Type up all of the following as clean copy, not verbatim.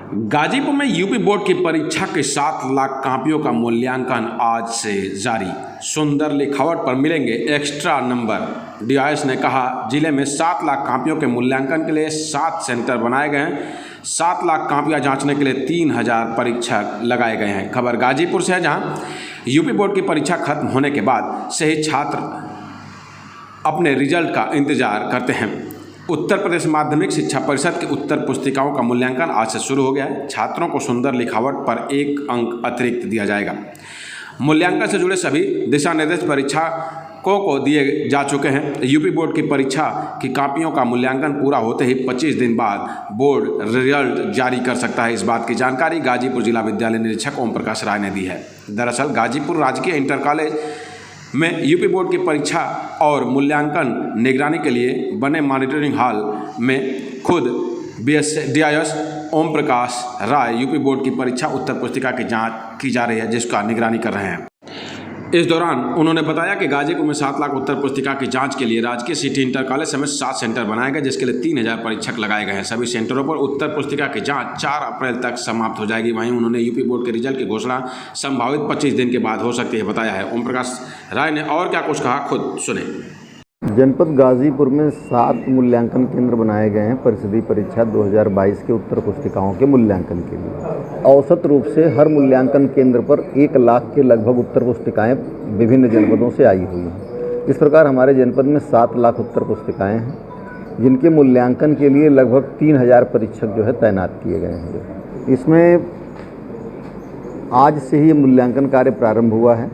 गाजीपुर में UP board की परीक्षा के 7 लाख कॉपियों का मूल्यांकन आज से जारी। सुंदर लिखावट पर मिलेंगे एक्स्ट्रा नंबर। डीआईएस ने कहा, जिले में 7 लाख कॉपियों के मूल्यांकन के लिए 7 सेंटर बनाए गए हैं। 7 लाख कॉपियां जांचने के लिए 3000 परीक्षक लगाए गए हैं। खबर गाजीपुर से है, जहां यूपी बोर्ड की परीक्षा खत्म होने के बाद से ही छात्र अपने रिजल्ट का इंतजार करते हैं। उत्तर प्रदेश माध्यमिक शिक्षा परिषद की उत्तर पुस्तिकाओं का मूल्यांकन आज से शुरू हो गया है। छात्रों को सुंदर लिखावट पर 1 अंक अतिरिक्त दिया जाएगा। मूल्यांकन से जुड़े सभी दिशा निर्देश परीक्षकों को दिए जा चुके हैं। यूपी बोर्ड की परीक्षा की कॉपियों का मूल्यांकन पूरा होते ही 25 दिन बाद बोर्ड रिजल्ट जारी कर सकता है। इस बात की जानकारी गाजीपुर जिला विद्यालय निरीक्षक ओम प्रकाश राय ने दी है। दरअसल गाजीपुर राजकीय इंटर कॉलेज में यूपी बोर्ड की परीक्षा और मूल्यांकन निगरानी के लिए बने मॉनिटरिंग हॉल में खुद DIIs Om Prakash Rai UP board की परीक्षा उत्तर पुस्तिका की जांच की जा रही है, जिसका निगरानी कर रहे हैं। इस दौरान उन्होंने बताया कि गाजीपुर में 7 लाख उत्तर पुस्तिका की जांच के लिए राजकीय सिटी इंटर कॉलेज समेत 7 सेंटर बनाए गए, जिसके लिए 3000 परीक्षक लगाए गए हैं। सभी सेंटरों पर उत्तर पुस्तिका की जांच 4 अप्रैल तक समाप्त हो जाएगी। वहीं उन्होंने यूपी बोर्ड के रिजल्ट की घोषणा संभावित 25 दिन के बाद हो सकती है बताया है। ओम प्रकाश राय ने और क्या कुछ कहा, खुद सुने। जनपद गाजीपुर में 7 मूल्यांकन केंद्र बनाए गए हैं परिषदीय परीक्षा 2022 के उत्तर पुस्तिकाओं के मूल्यांकन के लिए। औसत रूप से हर मूल्यांकन केंद्र पर 1 लाख के लगभग उत्तर पुस्तिकाएं विभिन्न जनपदों से आई हुई हैं। इस प्रकार हमारे जनपद में 7 लाख उत्तर पुस्तिकाएं हैं, जिनके मूल्यांकन के लिए लगभग 3000 परीक्षक जो है तैनात किए गए हैं। इसमें आज से ही मूल्यांकन कार्य प्रारंभ हुआ है।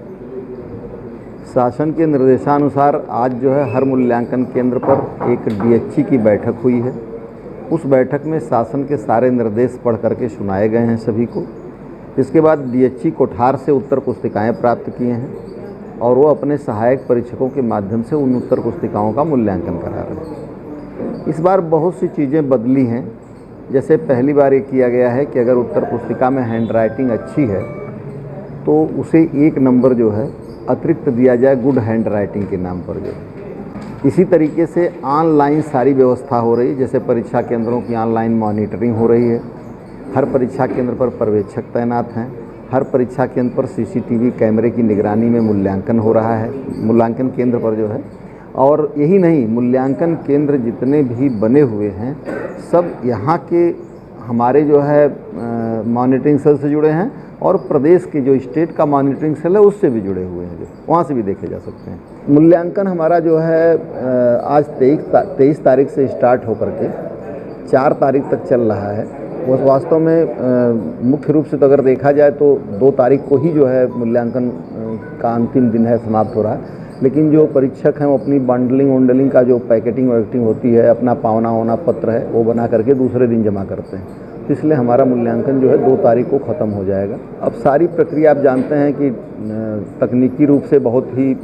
शासन के निर्देशानुसार आज जो है हर मूल्यांकन केंद्र पर एक डीएचई की बैठक हुई है। उस बैठक में शासन के सारे निर्देश पढ़ करके सुनाए गए हैं सभी को। इसके बाद डीएचई कोठार से उत्तर पुस्तिकाएं प्राप्त किए हैं और वो अपने सहायक परीक्षकों के माध्यम से उन उत्तर पुस्तिकाओं का मूल्यांकन करा रहे हैं। इस बार बहुत सी चीज़ें बदली हैं। जैसे पहली बार ये किया गया है कि अगर उत्तर पुस्तिका में हैंड राइटिंग अच्छी है तो उसे 1 नंबर जो है अतिरिक्त दिया जाए गुड हैंड राइटिंग के नाम पर। जो इसी तरीके से ऑनलाइन सारी व्यवस्था हो रही है। जैसे परीक्षा केंद्रों की ऑनलाइन मॉनिटरिंग हो रही है। हर परीक्षा केंद्र पर पर्यवेक्षक तैनात हैं। हर परीक्षा केंद्र पर सीसीटीवी कैमरे की निगरानी में मूल्यांकन हो रहा है, मूल्यांकन केंद्र पर जो है। और यही नहीं, मूल्यांकन केंद्र जितने भी बने हुए हैं सब यहाँ के हमारे जो है मॉनिटरिंग सेल से जुड़े हैं और प्रदेश के जो स्टेट का मॉनिटरिंग सेल है उससे भी जुड़े हुए हैं, जो वहाँ से भी देखे जा सकते हैं। मूल्यांकन हमारा जो है आज 23 तारीख से स्टार्ट होकर के 4 तारीख तक चल रहा है। वो वास्तव में मुख्य रूप से तो अगर देखा जाए तो 2 तारीख को ही जो है मूल्यांकन का अंतिम दिन है, समाप्त हो रहा है। लेकिन जो परीक्षक हैं वो अपनी बंडलिंग का जो पैकेटिंग वैकेटिंग होती है, अपना पावना होना पत्र है वो बना करके दूसरे दिन जमा करते हैं। तो इसलिए हमारा मूल्यांकन जो है 2 तारीख को ख़त्म हो जाएगा। अब सारी प्रक्रिया आप जानते हैं कि तकनीकी रूप से बहुत ही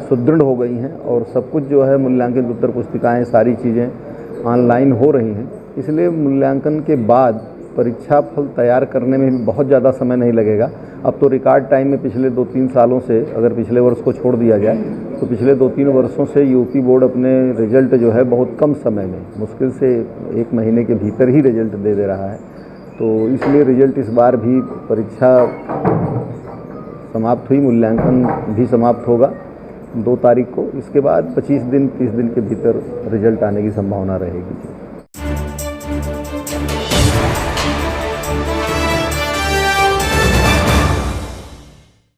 सुदृढ़ हो गई हैं और सब कुछ जो है मूल्यांकन उत्तर पुस्तिकाएँ सारी चीज़ें ऑनलाइन हो रही हैं। इसलिए मूल्यांकन के बाद परीक्षा फल तैयार करने में भी बहुत ज़्यादा समय नहीं लगेगा। अब तो रिकॉर्ड टाइम में पिछले 2-3 सालों से, अगर पिछले वर्ष को छोड़ दिया जाए तो पिछले 2-3 वर्षों से यूपी बोर्ड अपने रिजल्ट जो है बहुत कम समय में, मुश्किल से 1 महीने के भीतर ही रिजल्ट दे रहा है। तो इसलिए रिजल्ट इस बार भी परीक्षा समाप्त हुई, मूल्यांकन भी समाप्त होगा 2 तारीख को। इसके बाद 25 दिन 30 दिन के भीतर रिजल्ट आने की संभावना रहेगी।